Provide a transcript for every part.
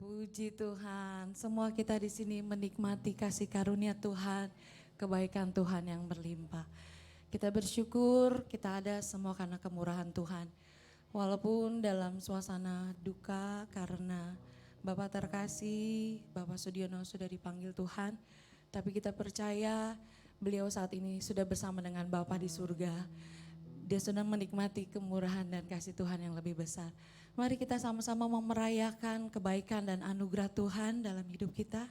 Puji Tuhan, semua kita di sini menikmati kasih karunia Tuhan, kebaikan Tuhan yang berlimpah. Kita bersyukur kita ada semua karena kemurahan Tuhan. Walaupun dalam suasana duka karena Bapak terkasih, Bapak Sudiono sudah dipanggil Tuhan, tapi kita percaya beliau saat ini sudah bersama dengan Bapa di surga. Dia sudah menikmati kemurahan dan kasih Tuhan yang lebih besar. Mari kita sama-sama merayakan kebaikan dan anugerah Tuhan dalam hidup kita.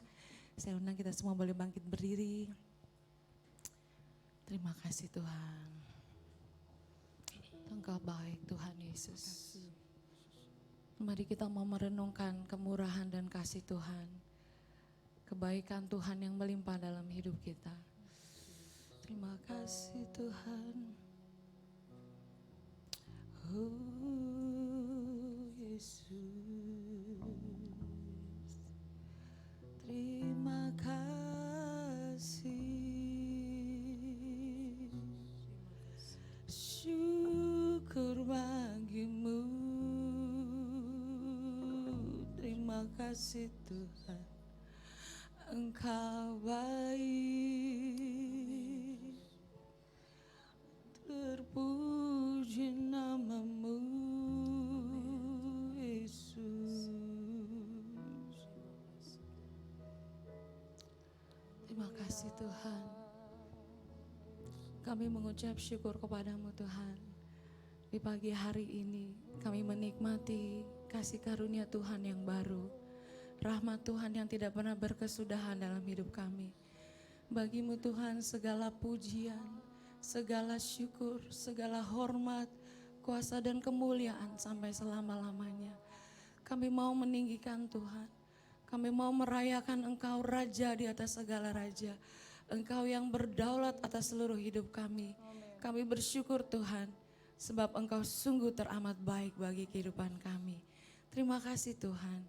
Saya undang kita semua boleh bangkit berdiri. Terima kasih Tuhan. Engkau baik Tuhan Yesus. Mari kita mau merenungkan kemurahan dan kasih Tuhan. Kebaikan Tuhan yang melimpah dalam hidup kita. Terima kasih Tuhan. Oh Yesus, terima kasih. Syukur bagimu. Terima kasih Tuhan, Engkau baik. Terpuji namamu Yesus. Terima kasih Tuhan. Kami mengucap syukur kepadamu Tuhan. Di pagi hari ini kami menikmati kasih karunia Tuhan yang baru. Rahmat Tuhan yang tidak pernah berkesudahan dalam hidup kami. Bagimu Tuhan segala pujian, segala syukur, segala hormat, kuasa dan kemuliaan sampai selama-lamanya. Kami mau meninggikan Tuhan. Kami mau merayakan Engkau Raja di atas segala raja. Engkau yang berdaulat atas seluruh hidup kami. Kami bersyukur Tuhan, sebab Engkau sungguh teramat baik bagi kehidupan kami. Terima kasih Tuhan.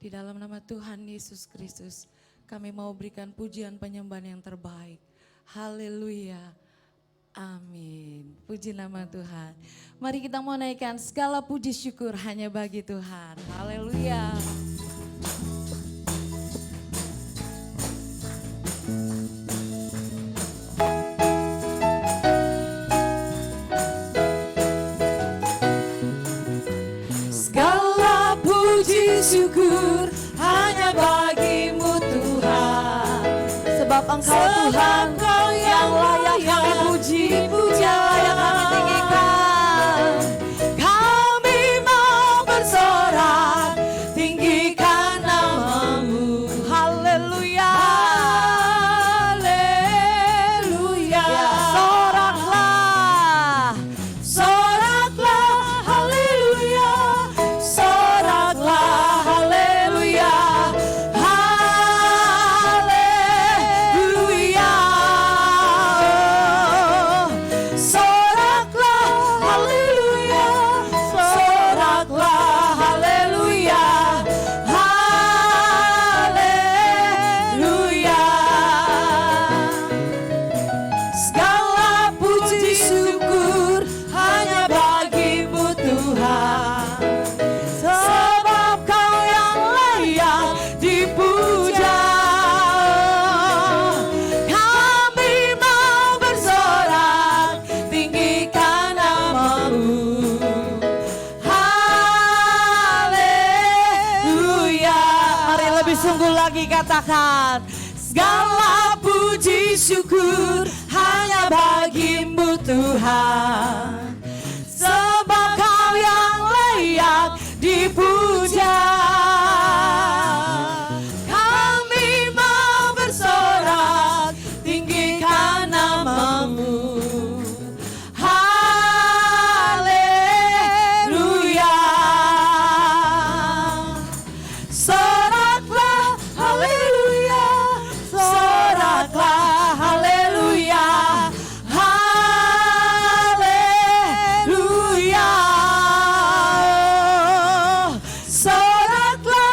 Di dalam nama Tuhan Yesus Kristus, kami mau berikan pujian penyembahan yang terbaik. Haleluya. Amin. Puji nama Tuhan. Mari kita mau naikkan segala puji syukur hanya bagi Tuhan. Haleluya. Segala puji syukur hanya bagimu Tuhan. Sebab Engkau Tuhan yang layak kami puji, yang layak kami tinggikan. Kami mau bersorak, tinggikan namamu. Haleluya, haleluya. Soraklah, soraklah, haleluya. Soraklah, haleluya. Sungguh lagi katakan, segala puji syukur hanya bagimu Tuhan. Sebab Kau yang layak dipuja. Kami mau bersorak, tinggikan namamu. Haleluya. Haleluya, soraklah, haleluya, haleluya, soraklah,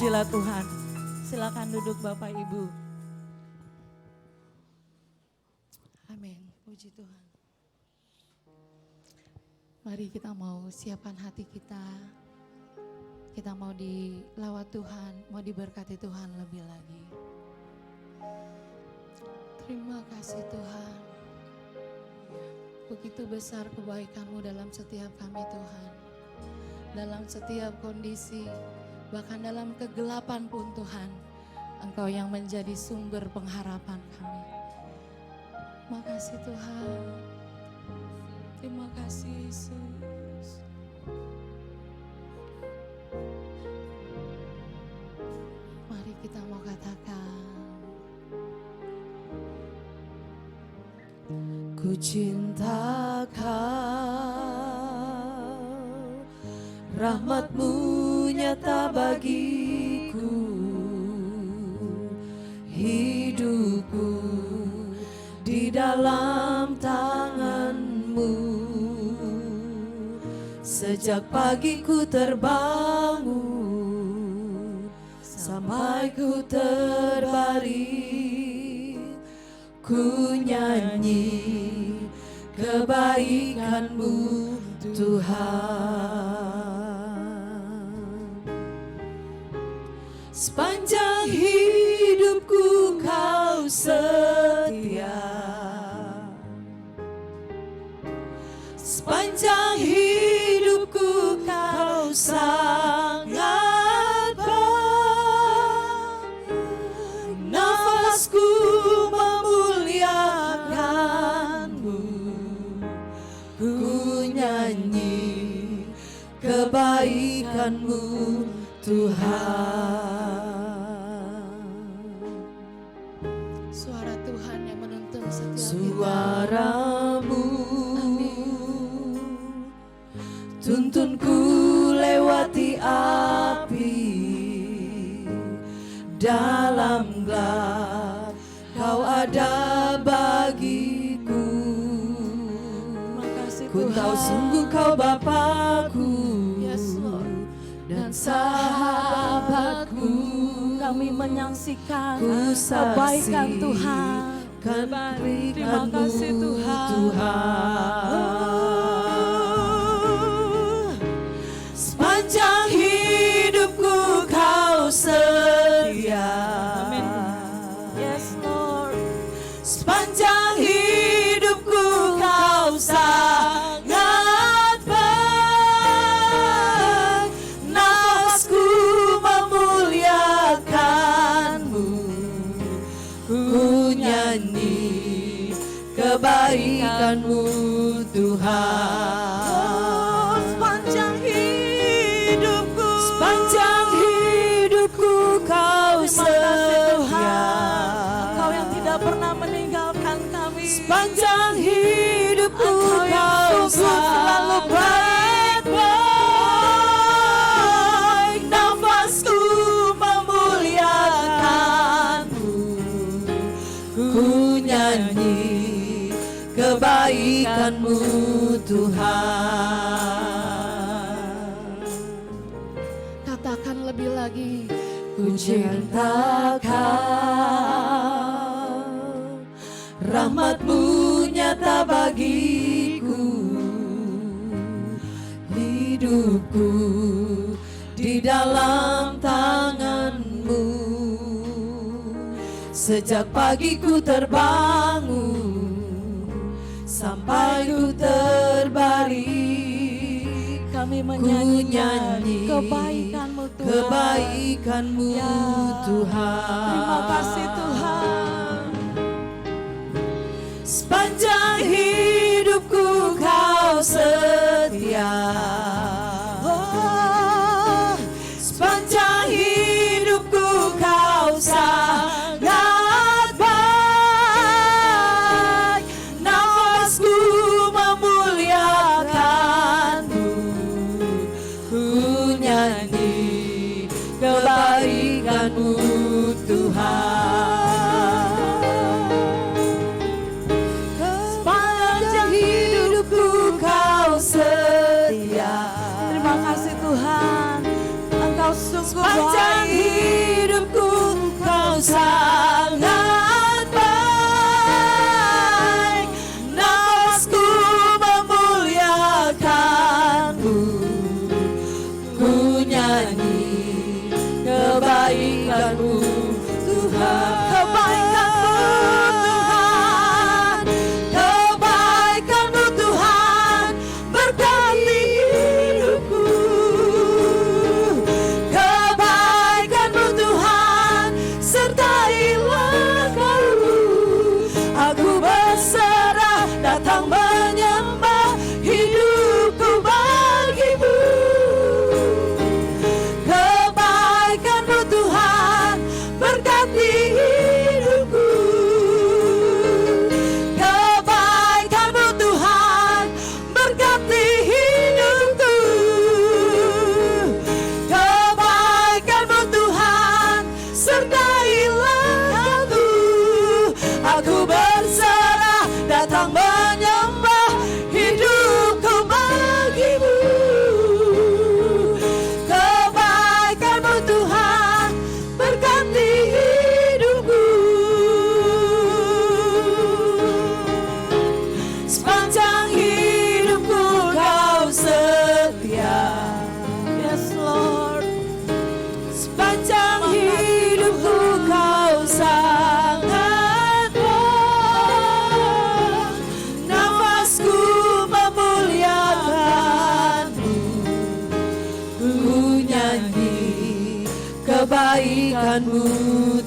Pujilah Tuhan. Silakan duduk Bapak Ibu. Amin, puji Tuhan. Mari kita mau siapkan hati kita. Kita mau dilawat Tuhan, mau diberkati Tuhan lebih lagi. Terima kasih Tuhan. Begitu besar kebaikan-Mu dalam setiap kami Tuhan. Dalam setiap kondisi, bahkan dalam kegelapan pun Tuhan, Engkau yang menjadi sumber pengharapan kami. Makasih Tuhan. Terima kasih Yesus. Mari kita mau katakan, ku cinta Kau, rahmat-Mu nyata bagiku, hidupku di dalam tangan-Mu. Sejak pagi ku terbangun sampai ku terbaring, ku nyanyi kebaikan-Mu Tuhan. Sepanjang hidupku Kau setia, sepanjang hidupku Kau sangat baik. Nafasku memuliakan-Mu, ku nyanyi kebaikan-Mu Tuhan. Suara Tuhan yang menuntun setiap suara-Mu tuntunku lewati api, dalam gelap Kau ada bagiku. Makasih Ku tahu sungguh Kau Bapakku, yes, Lord, dan sahabatku. Kami menyaksikan Ku kebaikan Tuhan. Terima kasih Tuhan. Sepanjang hidupku Kau setia. Amin. Yes Lord. Sepanjang hidupku Kau sangat baik. Nafasku memuliakan-Mu, ku nyanyi kebaikan-Mu Tuhan. Sepanjang hidupku, sepanjang hidupku Kau setia. Kau yang tidak pernah meninggalkan kami. Sepanjang hidupku Kau selalu baik. Nafasku memuliakan-Mu, ku nyanyi kebaikan-Mu Tuhan. Katakan lebih lagi, ku cinta Kau, rahmat-Mu nyata bagiku, hidupku di dalam tangan-Mu. Sejak pagi ku terbangun sampai ku terbaring, kami ku menyanyikan nyanyi kebaikan-Mu Tuhan. kebaikan-Mu Tuhan. Terima kasih Tuhan. Sepanjang hidupku Kau setia. Oh, sepanjang hidupku Kau sangat baik. Nafasku memuliakan-Mu, ku nyanyi kebaikan-Mu Tuhan. Sepanjang hidupku Kau setia. Terima kasih Tuhan. Engkau sungguh Sepanjang baik. sangat baik, nafasku memuliakan-Mu. Ku nyanyi kebaikan-Mu Tuhan, kebaikan-Mu Tuhan, kebaikan-Mu Tuhan berkati hidupku. Kebaikan-Mu Tuhan sertai langkahku. Aku berserah datang menyembah, hidupku bagi-Mu. Kebaikan-Mu Tuhan berkati hidupku. Kebaikan-Mu Tuhan berkati hidupku. Kebaikan-Mu Tuhan sertai langkahku. Aku berserah datang menyembah, hidupku bagi-Mu. Kebaikan-Mu Tuhan berkati hidupku. Sepanjang hidupku Kau setia. Yes Lord. Sepanjang hidupku Kau sangat baik, nafasku memuliakan-Mu. Ku nyanyi kebaikan-Mu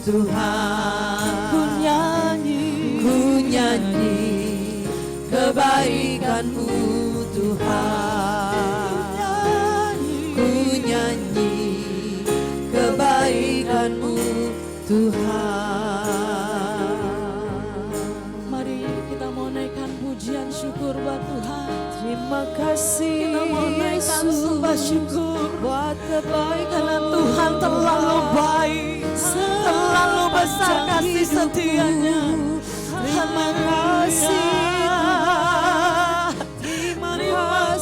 Tuhan. Ku nyanyi kebaikan-Mu Tuhan. Ku nyanyi kebaikan-Mu Tuhan. Mari kita mau naikkan pujian syukur buat Tuhan. Terima kasih kita mau naikkan sembah syukur buat kebaikan karena Tuhan terlalu baik, terlalu besar kasih setianya. Terima kasih Tuhan. Terima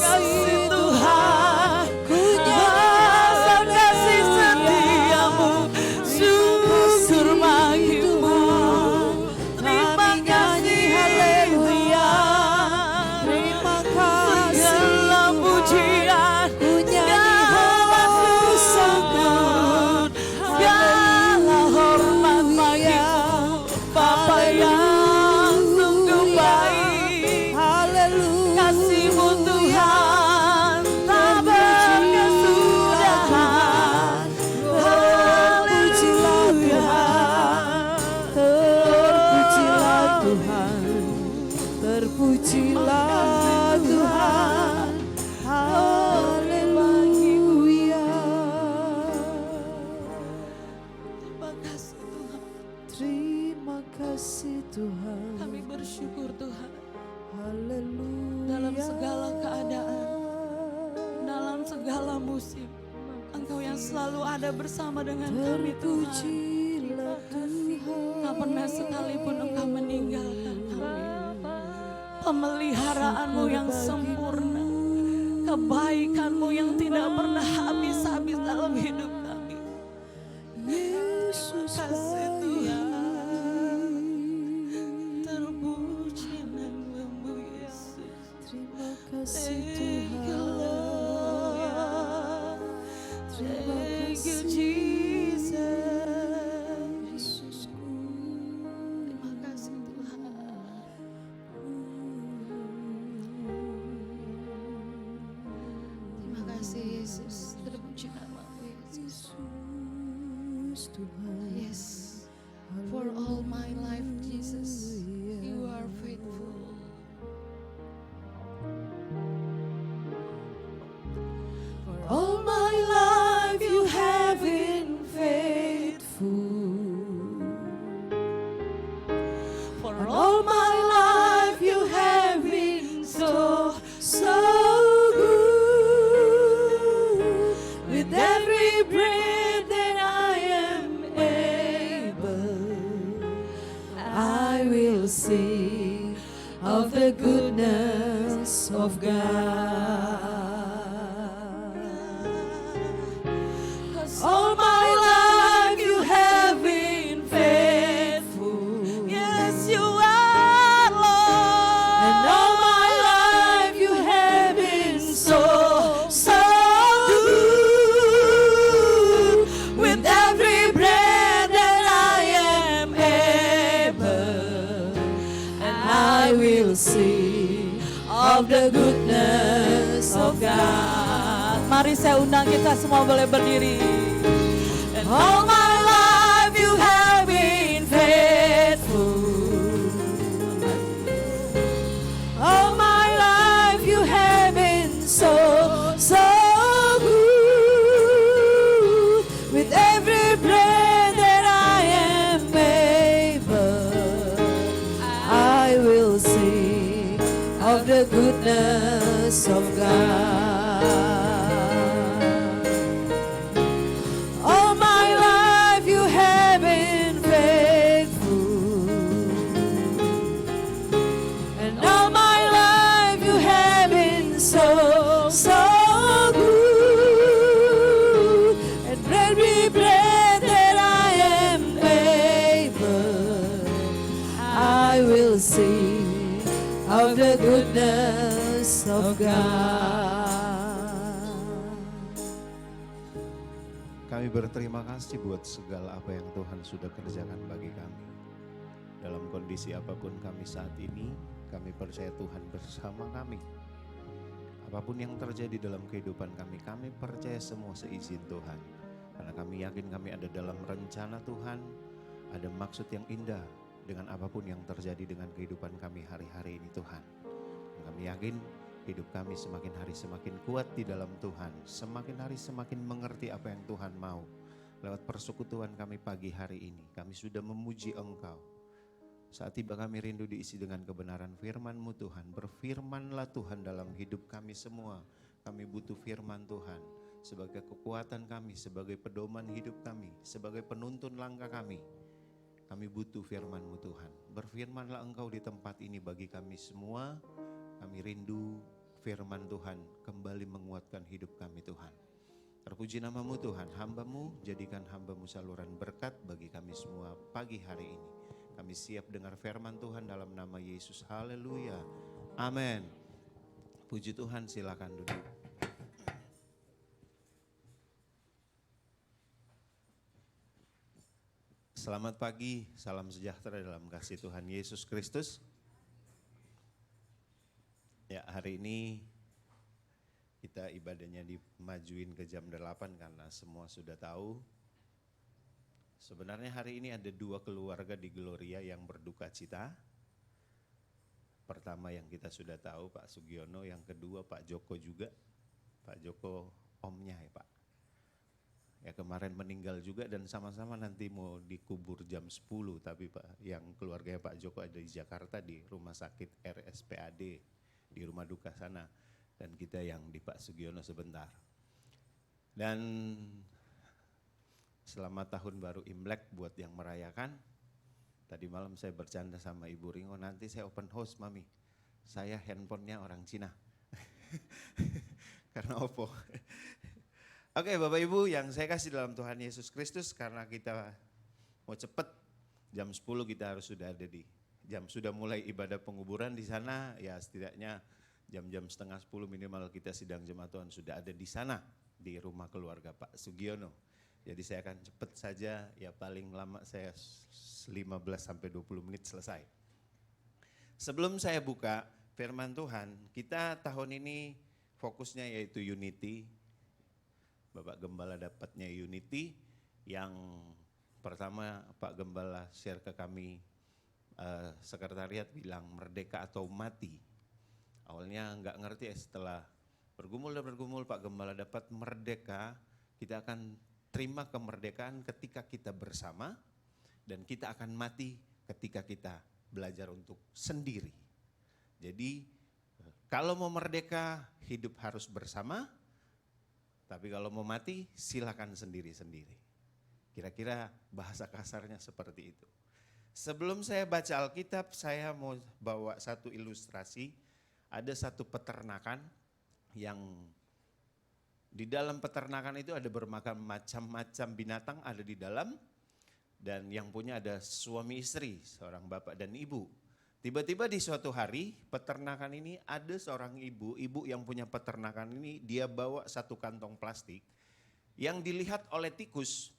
kasih Tuhan. Besar kasih setiamu, syukur bagi-Mu. Terima kasih haleluya. Terima kasih segala pujian, segala sembah, segala hormat bagi-Mu, Bapa yang sungguh baik. Haleluya. Kasih-Mu Tuhan tak berkesudahan. Haleluya. Terpujilah Tuhan, terpujilah Tuhan. Haleluya. Terima kasih Tuhan. Terima kasih Tuhan. Kami bersyukur Tuhan. Haleluya. Dalam segala keadaan, dalam segala musim, Engkau yang selalu ada bersama dengan kami Tuhan. Terpujilah Tuhan. Tak pernah sekalipun Engkau meninggalkan kami. Pemeliharaan-Mu yang sempurna, kebaikan-Mu yang tidak pernah habis-habis dalam hidup kami. Yesus Kasih Tuhan, terpuji nama-Mu Yesus. terima kasih Thank you Tuhan. Lord, Terima thank you kasih Jesus. Yesusku. Terima kasih Tuhan. Terima kasih Yesus, terpuji nama-Mu Yesus. Yesus Tuhan. Yes, for all my life Jesus, you are faithful. For all my life you have been faithful. For all my life you have been so good. With every breath that I am able, I will sing of the goodness of God. 'Cause all my life you have been faithful. sing of the goodness of God. Mari saya undang kita semua boleh berdiri. And all my life you have been faithful. All my life you have been so good. With every breath that I am able, I will sing of the goodness of God. All my life you have been faithful, and all my life you have been so good. And every breath that I am able, I will sing of the goodness of God. Kami berterima kasih buat segala apa yang Tuhan sudah kerjakan bagi kami. Dalam kondisi apapun kami saat ini, kami percaya Tuhan bersama kami. Apapun yang terjadi dalam kehidupan kami percaya semua seizin Tuhan. Karena kami yakin kami ada dalam rencana Tuhan, ada maksud yang indah dengan apapun yang terjadi dengan kehidupan kami hari-hari ini Tuhan. Dan kami yakin hidup kami semakin hari semakin kuat di dalam Tuhan. Semakin hari semakin mengerti apa yang Tuhan mau. Lewat persekutuan kami pagi hari ini, kami sudah memuji Engkau. Saat tiba kami rindu diisi dengan kebenaran firman-Mu Tuhan. Berfirmanlah Tuhan dalam hidup kami semua. Kami butuh firman Tuhan sebagai kekuatan kami, sebagai pedoman hidup kami, sebagai penuntun langkah kami. Kami butuh firman-Mu Tuhan. Berfirmanlah Engkau di tempat ini bagi kami semua. Kami rindu firman Tuhan kembali menguatkan hidup kami Tuhan. Terpuji nama-Mu Tuhan, hamba-Mu jadikan hamba-Mu saluran berkat bagi kami semua pagi hari ini. Kami siap dengar firman Tuhan dalam nama Yesus, haleluya, amin. Puji Tuhan, silakan duduk. Selamat pagi, salam sejahtera dalam kasih Tuhan Yesus Kristus. Ya, hari ini kita ibadahnya dimajuin ke jam 8 karena semua sudah tahu. Sebenarnya hari ini ada 2 keluarga di Gloria yang berduka cita. Pertama yang kita sudah tahu Pak Sugiono, yang kedua Pak Joko juga. Pak Joko omnya ya Pak. Ya kemarin meninggal juga dan sama-sama nanti mau dikubur jam 10. Tapi Pak yang keluarganya Pak Joko ada di Jakarta di rumah sakit RSPAD. Di rumah duka sana, dan kita yang di Pak Sugiono sebentar. Dan selamat tahun baru Imlek buat yang merayakan. Tadi malam saya bercanda sama Ibu Ringo, nanti saya open house Mami. Saya handphonenya orang Cina. Karena Oppo. Oke Bapak Ibu yang saya kasih dalam Tuhan Yesus Kristus, karena kita mau cepet, jam 10 kita harus sudah ada di sudah mulai ibadah penguburan di sana, ya setidaknya jam-jam setengah 10 minimal kita sidang jemaat Tuhan sudah ada di sana, di rumah keluarga Pak Sugiono. Jadi saya akan cepat saja, ya paling lama saya 15-20 menit selesai. Sebelum saya buka firman Tuhan, kita tahun ini fokusnya yaitu unity. Bapak Gembala dapatnya unity, yang pertama Pak Gembala share ke kami, sekretariat bilang merdeka atau mati. Awalnya nggak ngerti ya, setelah bergumul Pak Gembala dapat merdeka, kita akan terima kemerdekaan ketika kita bersama, dan kita akan mati ketika kita belajar untuk sendiri. Jadi kalau mau merdeka hidup harus bersama, tapi kalau mau mati silakan sendiri-sendiri. Kira-kira bahasa kasarnya seperti itu. Sebelum saya baca Alkitab, saya mau bawa satu ilustrasi. Ada satu peternakan yang di dalam peternakan itu ada bermacam-macam binatang ada di dalam. Dan yang punya ada suami istri, seorang bapak dan ibu. Tiba-tiba di suatu hari peternakan ini ada seorang ibu yang punya peternakan ini, dia bawa satu kantong plastik yang dilihat oleh tikus.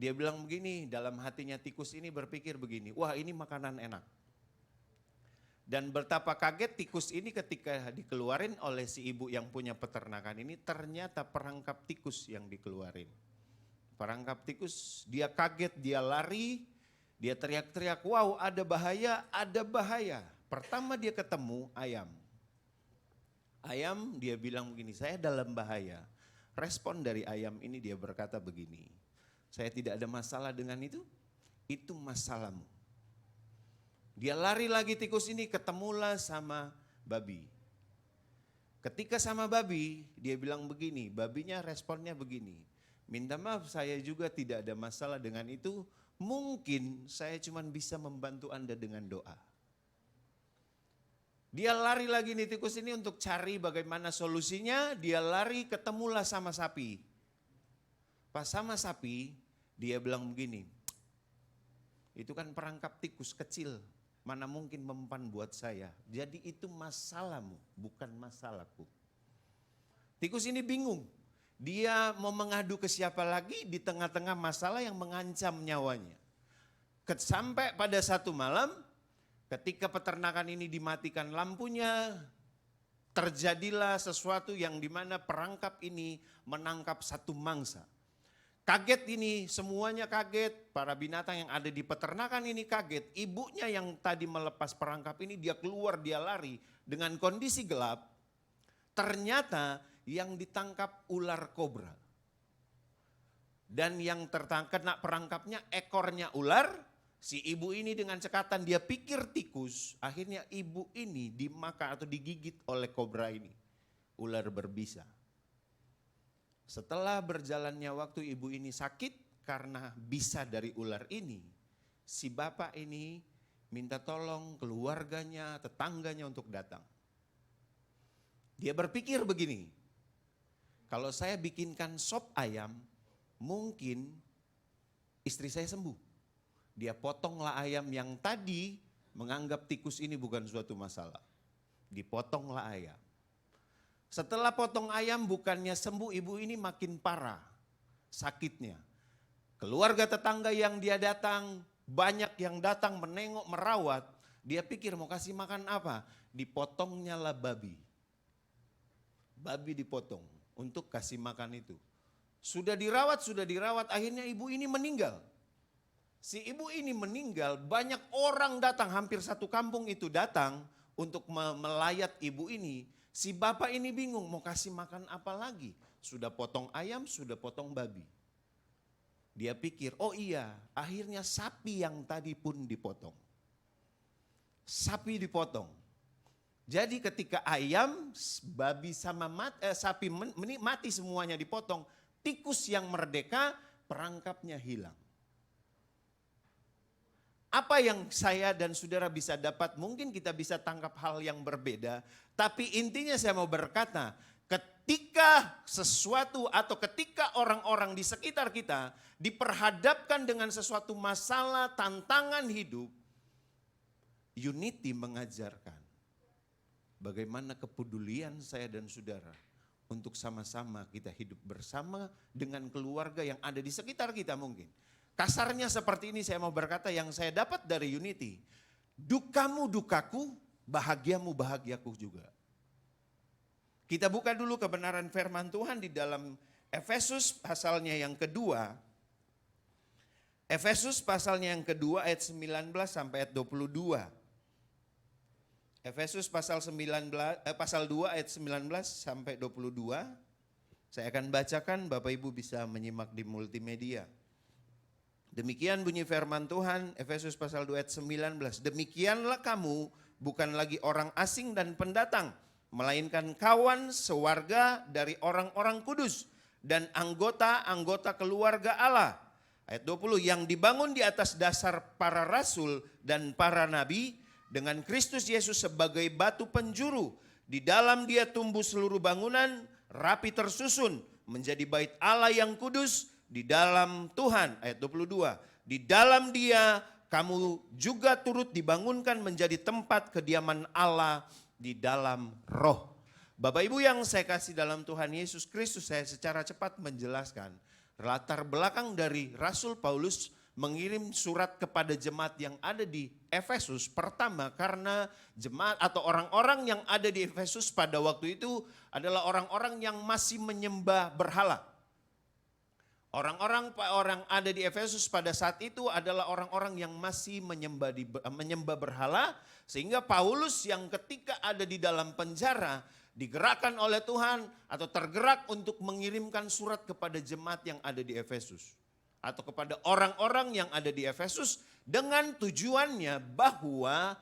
Dia bilang begini, dalam hatinya tikus ini berpikir begini, wah ini makanan enak. Dan betapa kaget tikus ini ketika dikeluarin oleh si ibu yang punya peternakan ini, ternyata perangkap tikus yang dikeluarin. Perangkap tikus, dia kaget, dia lari, dia teriak-teriak, wow ada bahaya, ada bahaya. Pertama dia ketemu ayam. Ayam dia bilang begini, saya dalam bahaya. Respon dari ayam ini dia berkata begini, saya tidak ada masalah dengan itu masalahmu. Dia lari lagi tikus ini, ketemulah sama babi. Ketika sama babi, dia bilang begini, babinya responnya begini. Minta maaf, saya juga tidak ada masalah dengan itu, mungkin saya cuma bisa membantu Anda dengan doa. Dia lari lagi nih tikus ini untuk cari bagaimana solusinya, dia lari ketemulah sama sapi. Pas sama sapi, dia bilang begini, itu kan perangkap tikus kecil, mana mungkin mempan buat saya. Jadi itu masalahmu, bukan masalahku. Tikus ini bingung. Dia mau mengadu ke siapa lagi di tengah-tengah masalah yang mengancam nyawanya. Sampai pada satu malam, ketika peternakan ini dimatikan lampunya, terjadilah sesuatu yang dimana perangkap ini menangkap satu mangsa. Kaget ini, semuanya kaget, para binatang yang ada di peternakan ini kaget. Ibunya yang tadi melepas perangkap ini, dia keluar, dia lari dengan kondisi gelap. Ternyata yang ditangkap ular kobra. Dan yang kena perangkapnya ekornya ular, si ibu ini dengan cekatan dia pikir tikus, akhirnya ibu ini dimakan atau digigit oleh kobra ini. Ular berbisa. Setelah berjalannya waktu ibu ini sakit karena bisa dari ular ini, si bapak ini minta tolong keluarganya, tetangganya untuk datang. Dia berpikir begini, kalau saya bikinkan sop ayam, mungkin istri saya sembuh. Dia potonglah ayam yang tadi menganggap tikus ini bukan suatu masalah. Dipotonglah ayam. Setelah potong ayam bukannya sembuh, ibu ini makin parah sakitnya. Keluarga tetangga yang dia datang, banyak yang datang menengok, merawat. Dia pikir mau kasih makan apa? Dipotongnya lah babi. Babi dipotong untuk kasih makan itu. Sudah dirawat, akhirnya ibu ini meninggal. Si ibu ini meninggal, banyak orang datang, hampir satu kampung itu datang untuk melayat ibu ini. Si bapak ini bingung mau kasih makan apa lagi. Sudah potong ayam, sudah potong babi. Dia pikir, oh iya, akhirnya sapi yang tadi pun dipotong. Sapi dipotong. Jadi ketika ayam, babi sama sapi mati semuanya dipotong, tikus yang merdeka perangkapnya hilang. Apa yang saya dan saudara bisa dapat, mungkin kita bisa tangkap hal yang berbeda. Tapi intinya saya mau berkata, ketika sesuatu atau ketika orang-orang di sekitar kita diperhadapkan dengan sesuatu masalah, tantangan hidup, Unity mengajarkan bagaimana kepedulian saya dan saudara untuk sama-sama kita hidup bersama dengan keluarga yang ada di sekitar kita mungkin. Kasarnya seperti ini saya mau berkata yang saya dapat dari Unity. Dukamu dukaku, bahagiamu bahagiaku juga. Kita buka dulu kebenaran firman Tuhan di dalam Efesus pasalnya yang kedua. Efesus pasalnya yang kedua ayat 19 sampai ayat 22. Efesus pasal 2 ayat 19 sampai 22. Saya akan bacakan, Bapak Ibu bisa menyimak di multimedia. Demikian bunyi firman Tuhan, Efesus pasal 2 ayat 19. Demikianlah kamu bukan lagi orang asing dan pendatang, melainkan kawan sewarga dari orang-orang kudus dan anggota-anggota keluarga Allah. Ayat 20, yang dibangun di atas dasar para rasul dan para nabi dengan Kristus Yesus sebagai batu penjuru. Di dalam dia tumbuh seluruh bangunan, rapi tersusun, menjadi bait Allah yang kudus di dalam Tuhan. Ayat 22, di dalam dia kamu juga turut dibangunkan menjadi tempat kediaman Allah di dalam roh. Bapak Ibu yang saya kasih dalam Tuhan Yesus Kristus, saya secara cepat menjelaskan latar belakang dari Rasul Paulus mengirim surat kepada jemaat yang ada di Efesus. Pertama, karena jemaat atau orang-orang yang ada di Efesus pada waktu itu adalah orang-orang yang masih menyembah berhala. Orang ada di Efesus pada saat itu adalah orang-orang yang masih menyembah berhala, sehingga Paulus yang ketika ada di dalam penjara digerakkan oleh Tuhan atau tergerak untuk mengirimkan surat kepada jemaat yang ada di Efesus atau kepada orang-orang yang ada di Efesus dengan tujuannya bahwa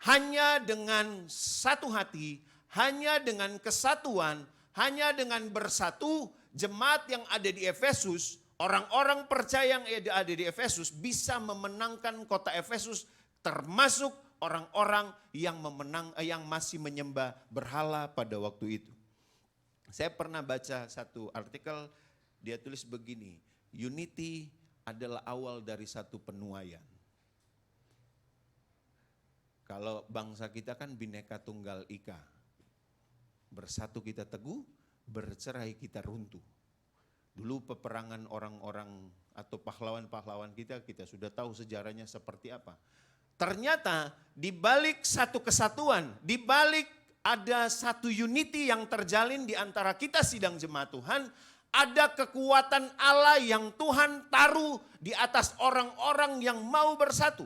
hanya dengan satu hati, hanya dengan kesatuan, hanya dengan bersatu, jemaat yang ada di Efesus, orang-orang percaya yang ada di Efesus bisa memenangkan kota Efesus, termasuk orang-orang yang masih menyembah berhala pada waktu itu. Saya pernah baca satu artikel, dia tulis begini, unity adalah awal dari satu penuaian. Kalau bangsa kita kan Bhinneka Tunggal Ika. Bersatu kita teguh, bercerai kita runtuh. Dulu peperangan orang-orang atau pahlawan-pahlawan kita sudah tahu sejarahnya seperti apa. Ternyata di balik satu kesatuan, di balik ada satu unity yang terjalin di antara kita sidang jemaat Tuhan, ada kekuatan Allah yang Tuhan taruh di atas orang-orang yang mau bersatu.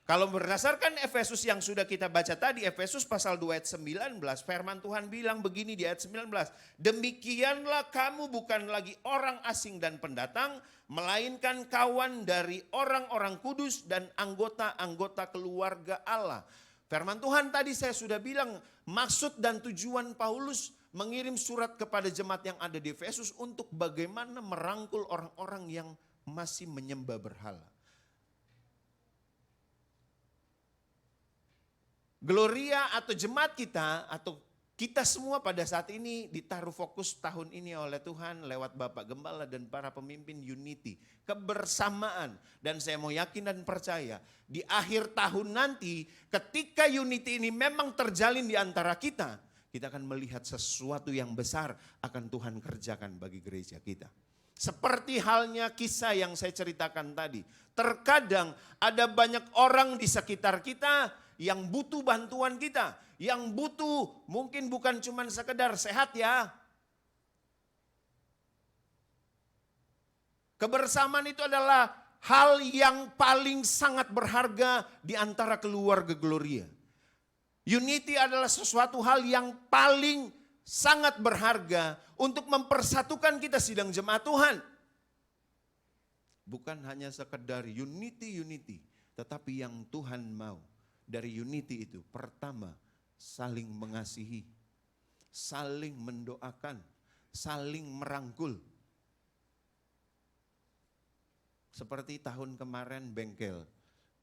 Kalau berdasarkan Efesus yang sudah kita baca tadi, Efesus pasal 2 ayat 19, firman Tuhan bilang begini di ayat 19. Demikianlah kamu bukan lagi orang asing dan pendatang, melainkan kawan dari orang-orang kudus dan anggota-anggota keluarga Allah. Firman Tuhan tadi saya sudah bilang, maksud dan tujuan Paulus mengirim surat kepada jemaat yang ada di Efesus untuk bagaimana merangkul orang-orang yang masih menyembah berhala. Gloria atau jemaat kita atau kita semua pada saat ini ditaruh fokus tahun ini oleh Tuhan lewat Bapak Gembala dan para pemimpin unity, kebersamaan. Dan saya mau yakin dan percaya di akhir tahun nanti ketika unity ini memang terjalin di antara kita akan melihat sesuatu yang besar akan Tuhan kerjakan bagi gereja kita. Seperti halnya kisah yang saya ceritakan tadi. Terkadang ada banyak orang di sekitar kita yang butuh bantuan kita. Yang butuh mungkin bukan cuma sekedar sehat ya. Kebersamaan itu adalah hal yang paling sangat berharga di antara keluarga Gloria. Unity adalah sesuatu hal yang paling sangat berharga untuk mempersatukan kita sidang jemaat Tuhan. Bukan hanya sekedar unity, tetapi yang Tuhan mau dari unity itu pertama saling mengasihi, saling mendoakan, saling merangkul. Seperti tahun kemarin bengkel,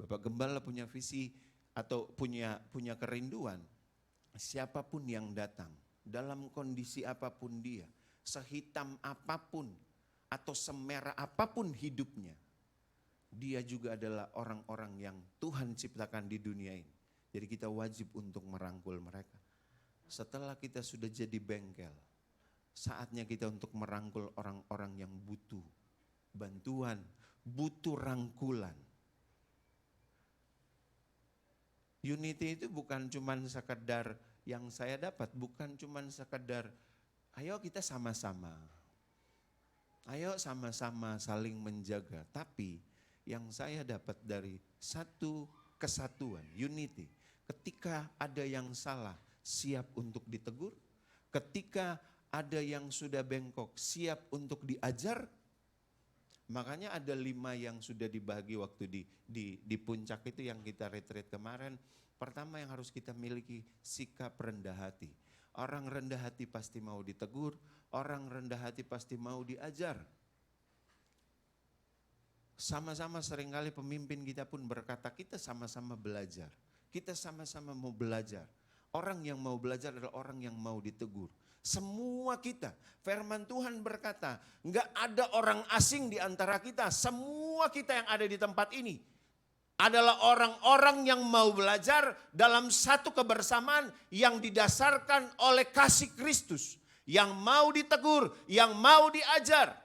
Bapak Gembala punya visi atau punya kerinduan, siapapun yang datang, dalam kondisi apapun dia, sehitam apapun atau semerah apapun hidupnya, dia juga adalah orang-orang yang Tuhan ciptakan di dunia ini. Jadi kita wajib untuk merangkul mereka. Setelah kita sudah jadi bengkel, saatnya kita untuk merangkul orang-orang yang butuh bantuan, butuh rangkulan. Unity itu bukan cuma sekedar yang saya dapat, bukan cuma sekedar ayo kita sama-sama. Ayo sama-sama saling menjaga. Tapi yang saya dapat dari satu kesatuan, unity. Ketika ada yang salah, siap untuk ditegur. Ketika ada yang sudah bengkok, siap untuk diajar. Makanya ada 5 yang sudah dibagi waktu di puncak itu yang kita retreat kemarin. Pertama yang harus kita miliki sikap rendah hati. Orang rendah hati pasti mau ditegur, orang rendah hati pasti mau diajar. Sama-sama seringkali pemimpin kita pun berkata kita sama-sama belajar. Kita sama-sama mau belajar. Orang yang mau belajar adalah orang yang mau ditegur. Semua kita, firman Tuhan berkata, enggak ada orang asing di antara kita. Semua kita yang ada di tempat ini adalah orang-orang yang mau belajar dalam satu kebersamaan yang didasarkan oleh kasih Kristus. Yang mau ditegur, yang mau diajar.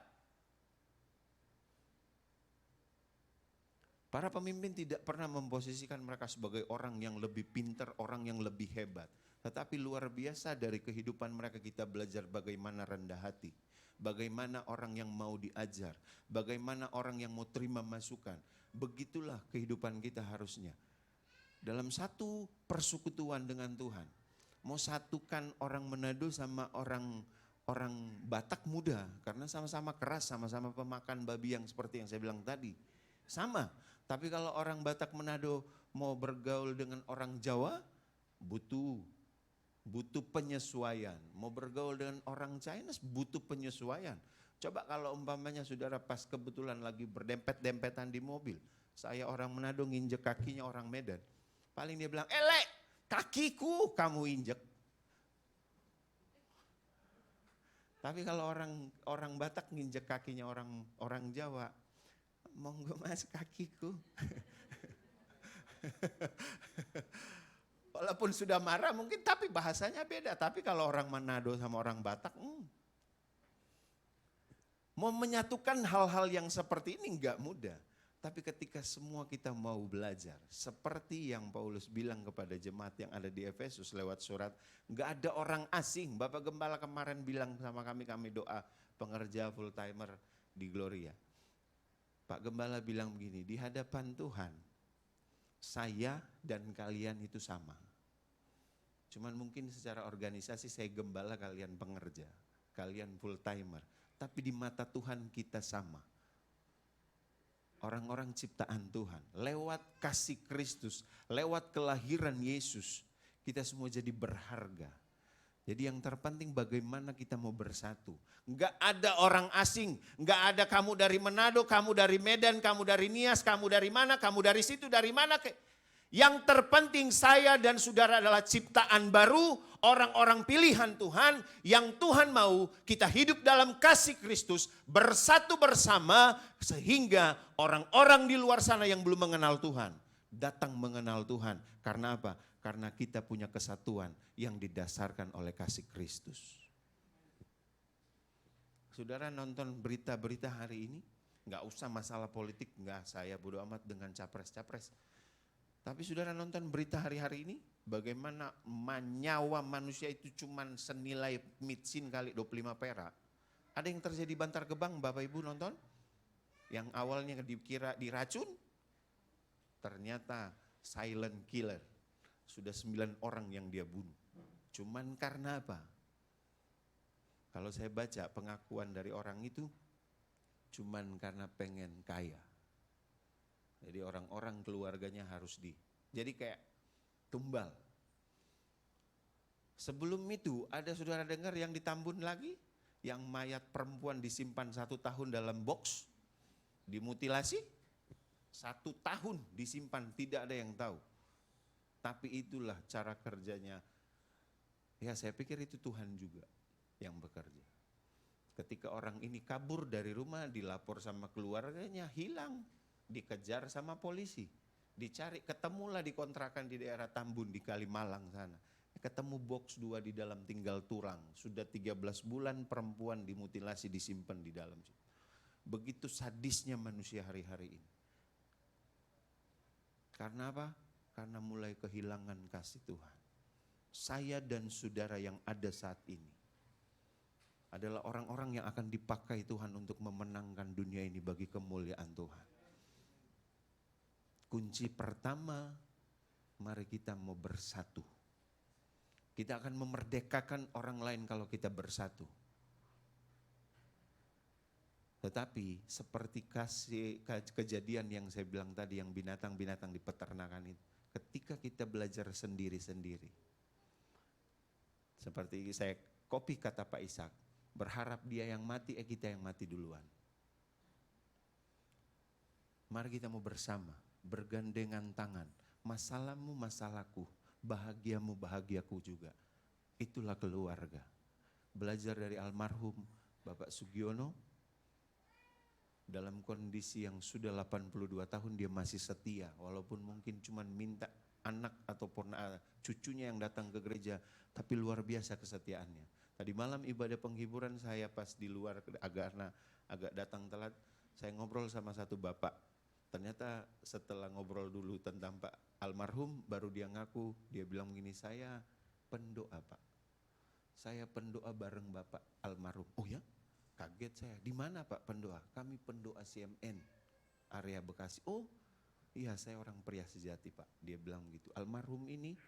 Para pemimpin tidak pernah memposisikan mereka sebagai orang yang lebih pintar, orang yang lebih hebat. Tetapi luar biasa dari kehidupan mereka kita belajar bagaimana rendah hati. Bagaimana orang yang mau diajar. Bagaimana orang yang mau terima masukan. Begitulah kehidupan kita harusnya. Dalam satu persekutuan dengan Tuhan. Mau satukan orang Manado sama orang Batak mudah. Karena sama-sama keras, sama-sama pemakan babi yang seperti yang saya bilang tadi. Sama. Tapi kalau orang Batak Manado mau bergaul dengan orang Jawa, butuh penyesuaian. Mau bergaul dengan orang Chinese, butuh penyesuaian. Coba kalau umpamanya saudara pas kebetulan lagi berdempet-dempetan di mobil. Saya orang Manado nginjek kakinya orang Medan. Paling dia bilang, elek kakiku kamu injek. Tapi kalau orang Batak nginjek kakinya orang Jawa, monggo mas kakiku. Walaupun sudah marah mungkin tapi bahasanya beda. Tapi kalau orang Manado sama orang Batak, mau menyatukan hal-hal yang seperti ini enggak mudah. Tapi ketika semua kita mau belajar, seperti yang Paulus bilang kepada jemaat yang ada di Efesus lewat surat, enggak ada orang asing. Bapak Gembala kemarin bilang sama kami doa pengerja full timer di Gloria. Pak Gembala bilang begini, di hadapan Tuhan, saya dan kalian itu sama. Cuman mungkin secara organisasi saya gembala, kalian pengerja, kalian full timer. Tapi di mata Tuhan kita sama. Orang-orang ciptaan Tuhan, lewat kasih Kristus, lewat kelahiran Yesus, kita semua jadi berharga. Jadi yang terpenting bagaimana kita mau bersatu. Enggak ada orang asing, enggak ada kamu dari Manado, kamu dari Medan, kamu dari Nias, kamu dari mana, kamu dari situ, dari mana. Yang terpenting saya dan saudara adalah ciptaan baru, orang-orang pilihan Tuhan, yang Tuhan mau kita hidup dalam kasih Kristus, bersatu bersama sehingga orang-orang di luar sana yang belum mengenal Tuhan, datang mengenal Tuhan. Karena apa? Karena kita punya kesatuan yang didasarkan oleh kasih Kristus. Saudara nonton berita-berita hari ini, nggak usah masalah politik, nggak, saya bodo amat dengan capres-capres. Tapi saudara nonton berita hari-hari ini, bagaimana nyawa manusia itu cuman senilai mitsin kali 25 perak. Ada yang terjadi Bantar Gebang, Bapak Ibu nonton? Yang awalnya dikira diracun, ternyata silent killer. Sudah 9 orang yang dia bunuh. Cuman karena apa? Kalau saya baca pengakuan dari orang itu, cuman karena pengen kaya. Jadi orang-orang keluarganya harus jadi kayak tumbal. Sebelum itu ada saudara dengar yang di Tambun lagi, yang mayat perempuan disimpan 1 tahun dalam box, dimutilasi, 1 tahun disimpan, tidak ada yang tahu. Tapi itulah cara kerjanya. Ya saya pikir itu Tuhan juga yang bekerja. Ketika orang ini kabur dari rumah, dilapor sama keluarganya, hilang. Dikejar sama polisi. Dicari, ketemulah di kontrakan di daerah Tambun di Kalimalang sana. Ketemu box 2 di dalam tinggal tulang. Sudah 13 bulan perempuan dimutilasi, disimpan di dalam situ. Begitu sadisnya manusia hari-hari ini. Karena apa? Karena mulai kehilangan kasih Tuhan. Saya dan saudara yang ada saat ini adalah orang-orang yang akan dipakai Tuhan untuk memenangkan dunia ini bagi kemuliaan Tuhan. Kunci pertama, mari kita mau bersatu. Kita akan memerdekakan orang lain kalau kita bersatu. Tetapi seperti kejadian yang saya bilang tadi, yang binatang-binatang di peternakan itu. Ketika kita belajar sendiri-sendiri. Seperti saya copy kata Pak Ishak, berharap dia yang mati, kita yang mati duluan. Mari kita mau bersama, bergandengan tangan. Masalahmu masalahku, bahagiamu bahagiaku juga. Itulah keluarga. Belajar dari almarhum Bapak Sugiono, dalam kondisi yang sudah 82 tahun dia masih setia, walaupun mungkin cuma minta anak ataupun cucunya yang datang ke gereja, tapi luar biasa kesetiaannya. Tadi malam ibadah penghiburan saya pas di luar agak datang telat, saya ngobrol sama satu bapak Ternyata setelah ngobrol dulu tentang Pak almarhum, baru dia ngaku, dia bilang begini, saya pendoa Pak. Saya pendoa bareng Bapak almarhum. Oh ya? Kaget saya. Di mana Pak pendoa? Kami pendoa CMN area Bekasi. Oh iya, saya orang Pria Sejati Pak. Dia bilang gitu. Almarhum ini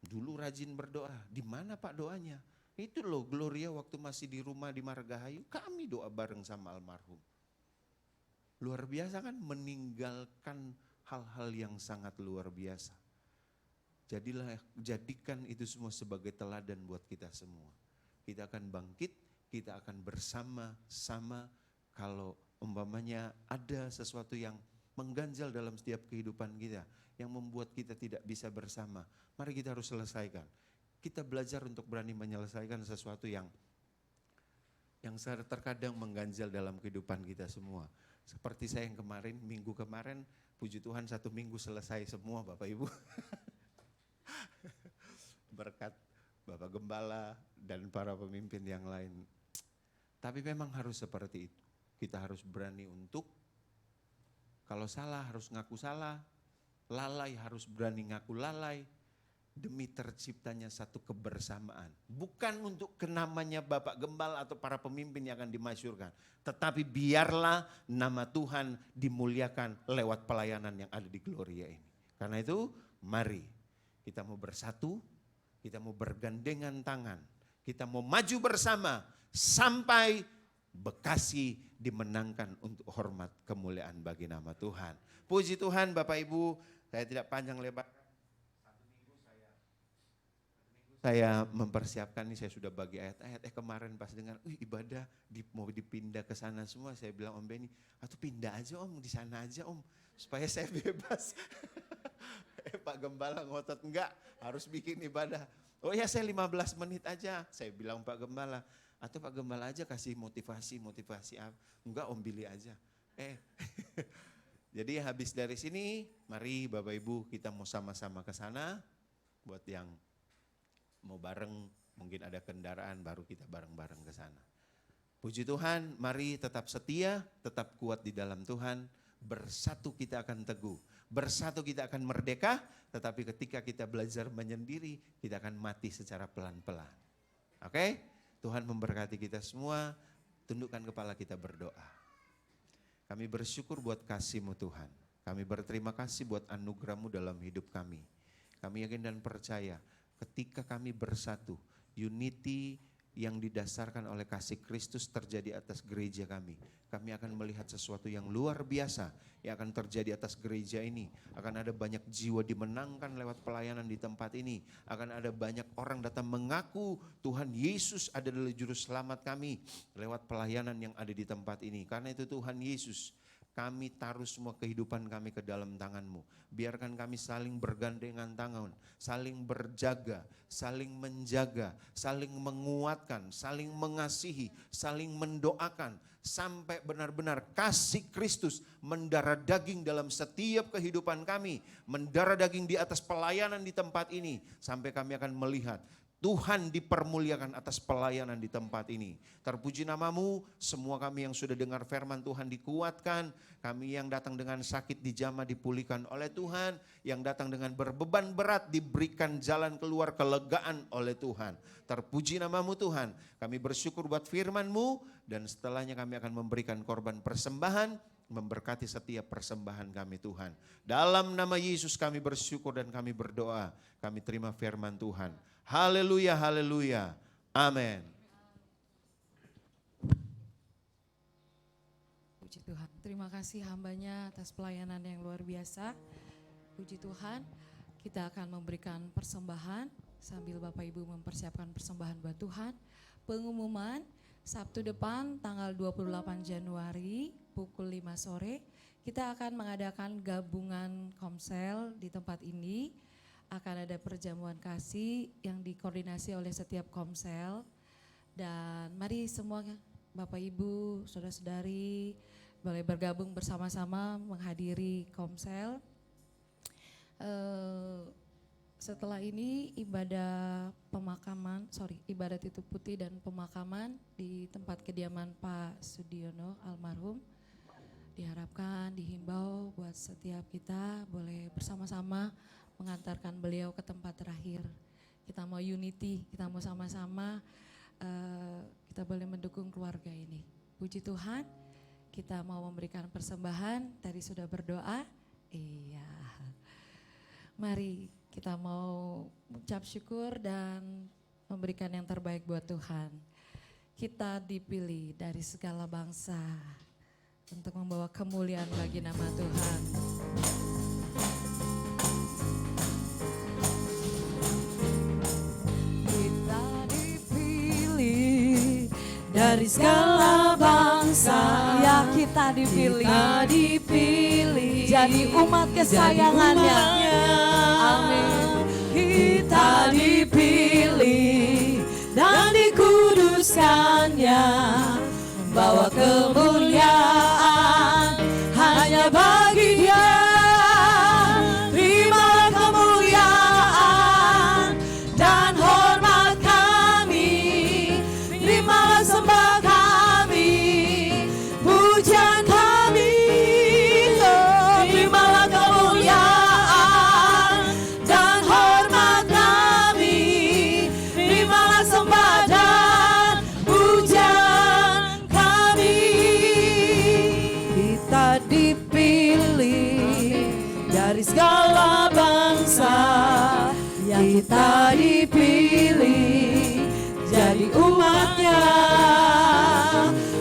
dulu rajin berdoa. Di mana Pak doanya? Itu loh Gloria waktu masih di rumah di Margahayu, kami doa bareng sama almarhum. Luar biasa kan, meninggalkan hal-hal yang sangat luar biasa. Jadikan itu semua sebagai teladan buat kita semua. Kita akan bangkit, kita akan bersama-sama. Kalau umpamanya ada sesuatu yang mengganjal dalam setiap kehidupan kita, yang membuat kita tidak bisa bersama, mari kita harus selesaikan. Kita belajar untuk berani menyelesaikan sesuatu yang terkadang mengganjal dalam kehidupan kita semua. Seperti saya yang kemarin, minggu kemarin, puji Tuhan 1 minggu selesai semua Bapak Ibu. Berkat Bapak Gembala dan para pemimpin yang lain. Tapi memang harus seperti itu. Kita harus berani untuk, kalau salah harus ngaku salah, lalai harus berani ngaku lalai, demi terciptanya satu kebersamaan. Bukan untuk kenamanya Bapak Gembala atau para pemimpin yang akan dimasyurkan. Tetapi biarlah nama Tuhan dimuliakan lewat pelayanan yang ada di Gloria ini. Karena itu mari kita mau bersatu, kita mau bergandengan tangan. Kita mau maju bersama sampai Bekasi dimenangkan untuk hormat kemuliaan bagi nama Tuhan. Puji Tuhan Bapak Ibu, saya tidak panjang lebar. Saya mempersiapkan ini, saya sudah bagi ayat-ayat. Kemarin pas dengar ibadah mau dipindah ke sana semua, saya bilang Om Benny, atau pindah aja Om, di sana aja Om, supaya saya bebas. Pak Gembala ngotot, enggak, harus bikin ibadah. Oh ya, saya 15 menit aja, saya bilang Pak Gembala. Atau Pak Gembala aja kasih motivasi apa. Enggak Om, Billy aja. Jadi habis dari sini, mari Bapak Ibu kita mau sama-sama ke sana. Buat yang mau bareng, mungkin ada kendaraan, baru kita bareng-bareng ke sana. Puji Tuhan, mari tetap setia, tetap kuat di dalam Tuhan. Bersatu kita akan teguh, bersatu kita akan merdeka, tetapi ketika kita belajar menyendiri, kita akan mati secara pelan-pelan. Oke? Tuhan memberkati kita semua, tundukkan kepala kita berdoa. Kami bersyukur buat kasih-Mu Tuhan. Kami berterima kasih buat anugerah-Mu dalam hidup kami. Kami yakin dan percaya, ketika kami bersatu, unity yang didasarkan oleh kasih Kristus terjadi atas gereja kami. Kami akan melihat sesuatu yang luar biasa yang akan terjadi atas gereja ini. Akan ada banyak jiwa dimenangkan lewat pelayanan di tempat ini. Akan ada banyak orang datang mengaku Tuhan Yesus adalah juru selamat kami lewat pelayanan yang ada di tempat ini. Karena itu Tuhan Yesus, kami taruh semua kehidupan kami ke dalam tangan-Mu. Biarkan kami saling bergandengan tangan, saling berjaga, saling menjaga, saling menguatkan, saling mengasihi, saling mendoakan. Sampai benar-benar kasih Kristus mendarah daging dalam setiap kehidupan kami. Mendarah daging di atas pelayanan di tempat ini. Sampai kami akan melihat Tuhan dipermuliakan atas pelayanan di tempat ini. Terpuji nama-Mu, semua kami yang sudah dengar firman Tuhan dikuatkan. Kami yang datang dengan sakit dijamah dipulihkan oleh Tuhan. Yang datang dengan berbeban berat diberikan jalan keluar kelegaan oleh Tuhan. Terpuji nama-Mu Tuhan. Kami bersyukur buat firman-Mu dan setelahnya kami akan memberikan korban persembahan. Memberkati setiap persembahan kami Tuhan. Dalam nama Yesus kami bersyukur dan kami berdoa. Kami terima firman Tuhan. Haleluya, haleluya. Amin. Puji Tuhan, terima kasih hambanya atas pelayanan yang luar biasa. Puji Tuhan, kita akan memberikan persembahan sambil Bapak Ibu mempersiapkan persembahan buat Tuhan. Pengumuman Sabtu depan tanggal 28 Januari pukul 5 sore kita akan mengadakan gabungan komsel di tempat ini. Akan ada perjamuan kasih yang dikoordinasi oleh setiap komsel. Dan mari semua Bapak Ibu, saudara-saudari boleh bergabung bersama-sama menghadiri komsel. Setelah ini ibadah tutup putih dan pemakaman di tempat kediaman Pak Sudiono almarhum. Diharapkan, dihimbau buat setiap kita boleh bersama-sama mengantarkan beliau ke tempat terakhir. Kita mau unity, kita mau sama-sama kita boleh mendukung keluarga ini. Puji Tuhan, kita mau memberikan persembahan, tadi sudah berdoa. Iya. Mari kita mau ucap syukur dan memberikan yang terbaik buat Tuhan. Kita dipilih dari segala bangsa untuk membawa kemuliaan bagi nama Tuhan. Kita dipilih dari segala bangsa. Ya, kita dipilih. Kita dipilih Jadi umat kesayangannya. Amin. Kita dipilih dan dikuduskannya, membawa kemuliaan hanya bagi Dia. Terimalah kemuliaan dan hormat kami, terimalah sembah kami, pujian kami. Oh, terimalah kemuliaan dan hormat kami, terimalah sembah dan pujian kami. Kita dipilih dari segala bangsa, kita dipilih jadi umatnya.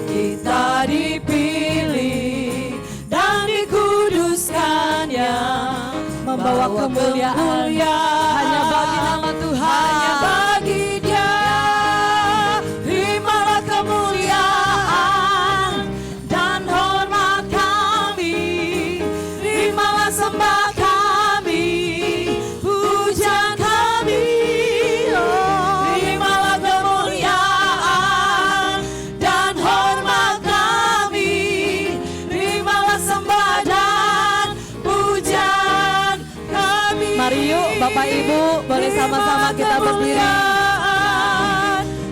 Kita dipilih dan dikuduskannya, membawa kemuliaan hanya bagi nama Tuhan, hanya bagi Dia. Terimalah kemuliaan dan hormat kami, terimalah sembah kami, pujian kami. Oh, terimalah kemuliaan dan hormat kami, terimalah sembah dan pujian kami. Mari yuk Bapak Ibu, boleh sama-sama kita berdiri.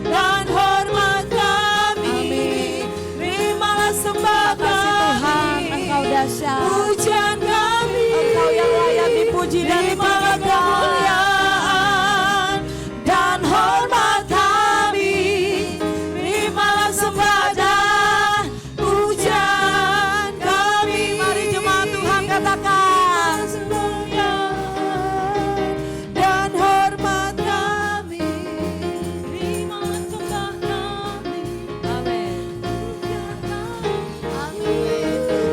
Dan hormat kami, terimalah sembah Tuhan, Engkau dahsyat. Pujian kami, Engkau yang layak dipuji dan terimalah kemuliaan dan hormat kami, terimalah sembah dan pujian kami. Mari jemaat Tuhan katakan, dan hormat kami, terimalah sembah kami. Amin.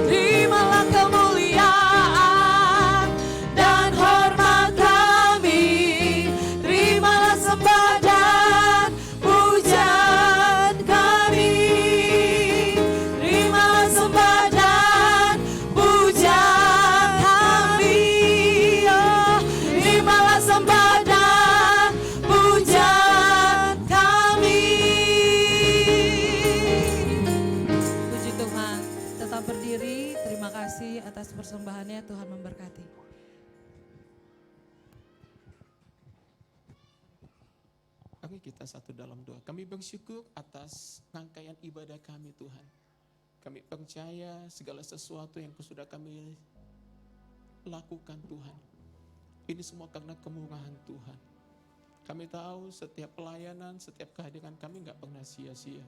Terimalah kemuliaan dan hormat kami, terimalah sembah dan pujian kami, terimalah sembah dan pujian kami. Oh, terimalah sembah dan pujian kami. Puji Tuhan, tetap berdiri. Terima kasih atas persembahannya, Tuhan memberkati. Oke, kita satu dalam doa. Kami bersyukur atas rangkaian ibadah kami, Tuhan. Kami percaya segala sesuatu yang sudah kami lakukan, Tuhan. Ini semua karena kemurahan Tuhan. Kami tahu setiap pelayanan, setiap kehadiran kami nggak pernah sia-sia.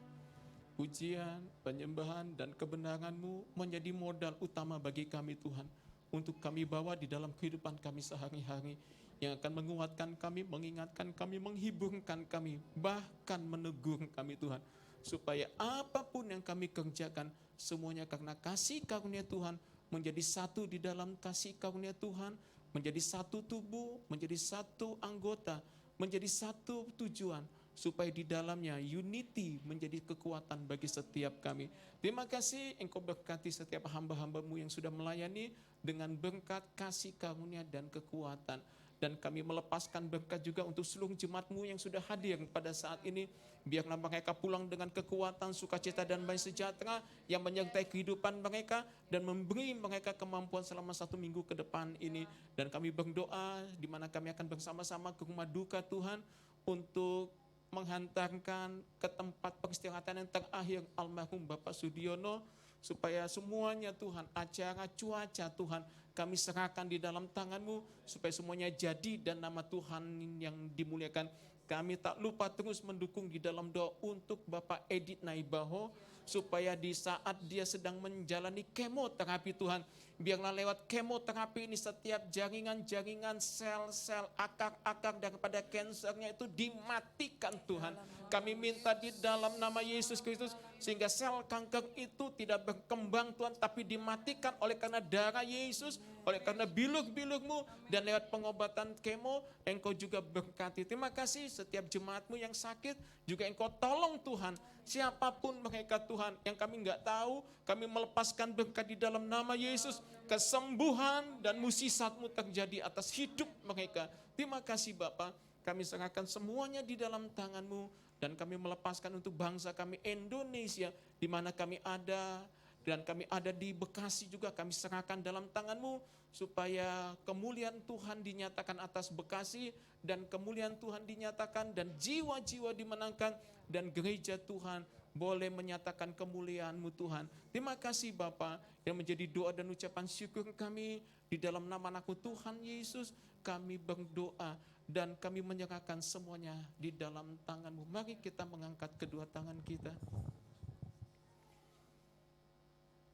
Pujian, penyembahan, dan kebenaran-Mu menjadi modal utama bagi kami, Tuhan. Untuk kami bawa di dalam kehidupan kami sehari-hari. Yang akan menguatkan kami, mengingatkan kami, menghiburkan kami, bahkan menegur kami, Tuhan. Supaya apapun yang kami kerjakan, semuanya karena kasih karunia Tuhan, menjadi satu di dalam kasih karunia Tuhan, menjadi satu tubuh, menjadi satu anggota, menjadi satu tujuan, supaya di dalamnya unity menjadi kekuatan bagi setiap kami. Terima kasih Engkau berkati setiap hamba-hamba-Mu yang sudah melayani dengan berkat kasih karunia dan kekuatan. Dan kami melepaskan berkat juga untuk seluruh jemaat-Mu yang sudah hadir pada saat ini. Biarlah mereka pulang dengan kekuatan, sukacita dan damai sejahtera yang menyertai kehidupan mereka dan memberi mereka kemampuan selama 1 minggu ke depan ini. Dan kami berdoa di mana kami akan bersama-sama ke rumah duka Tuhan untuk menghantarkan ke tempat peristirahatan yang terakhir almarhum Bapak Sudiono, supaya semuanya Tuhan, acara cuaca Tuhan, kami serahkan di dalam tangan-Mu, supaya semuanya jadi dan nama Tuhan yang dimuliakan. Kami tak lupa terus mendukung di dalam doa untuk Bapak Edit Naibaho, supaya di saat dia sedang menjalani kemoterapi Tuhan, biarlah lewat kemoterapi ini setiap jaringan-jaringan, sel-sel, akar-akar daripada kansernya itu dimatikan Tuhan. Kami minta di dalam nama Yesus Kristus, sehingga sel kanker itu tidak berkembang Tuhan, tapi dimatikan oleh karena darah Yesus, oleh karena bilur-bilur-Mu, dan lewat pengobatan kemo, Engkau juga berkati. Terima kasih setiap jemaat-Mu yang sakit, juga Engkau tolong Tuhan, siapapun mereka Tuhan, yang kami nggak tahu, kami melepaskan berkat di dalam nama Yesus, kesembuhan dan mukjizat-Mu terjadi atas hidup mereka. Terima kasih Bapa, kami serahkan semuanya di dalam tangan-Mu, dan kami melepaskan untuk bangsa kami Indonesia, di mana kami ada, dan kami ada di Bekasi juga, kami serahkan dalam tangan-Mu, supaya kemuliaan Tuhan dinyatakan atas Bekasi, dan kemuliaan Tuhan dinyatakan, dan jiwa-jiwa dimenangkan, dan gereja Tuhan boleh menyatakan kemuliaan-Mu Tuhan. Terima kasih Bapa, yang menjadi doa dan ucapan syukur kami, di dalam nama Anakmu Tuhan Yesus, kami berdoa, dan kami menyerahkan semuanya di dalam tangan-Mu. Mari kita mengangkat kedua tangan kita.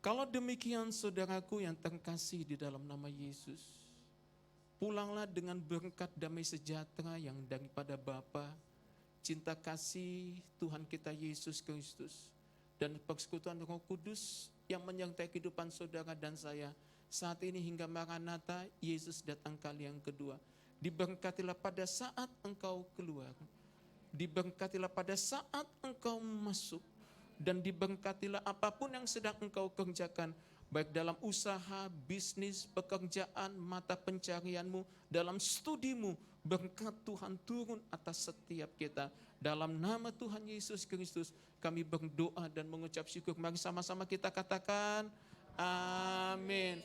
Kalau demikian saudaraku yang terkasih di dalam nama Yesus, pulanglah dengan berkat damai sejahtera yang daripada Bapa, cinta kasih Tuhan kita Yesus Kristus, dan persekutuan Roh Kudus yang menyertai kehidupan saudara dan saya saat ini hingga Maranatha, Yesus datang kali yang kedua. Diberkatilah pada saat engkau keluar, diberkatilah pada saat engkau masuk, dan diberkatilah apapun yang sedang engkau kerjakan, baik dalam usaha, bisnis, pekerjaan, mata pencarianmu, dalam studimu, berkat Tuhan turun atas setiap kita. Dalam nama Tuhan Yesus Kristus, kami berdoa dan mengucap syukur. Mari sama-sama kita katakan, amin.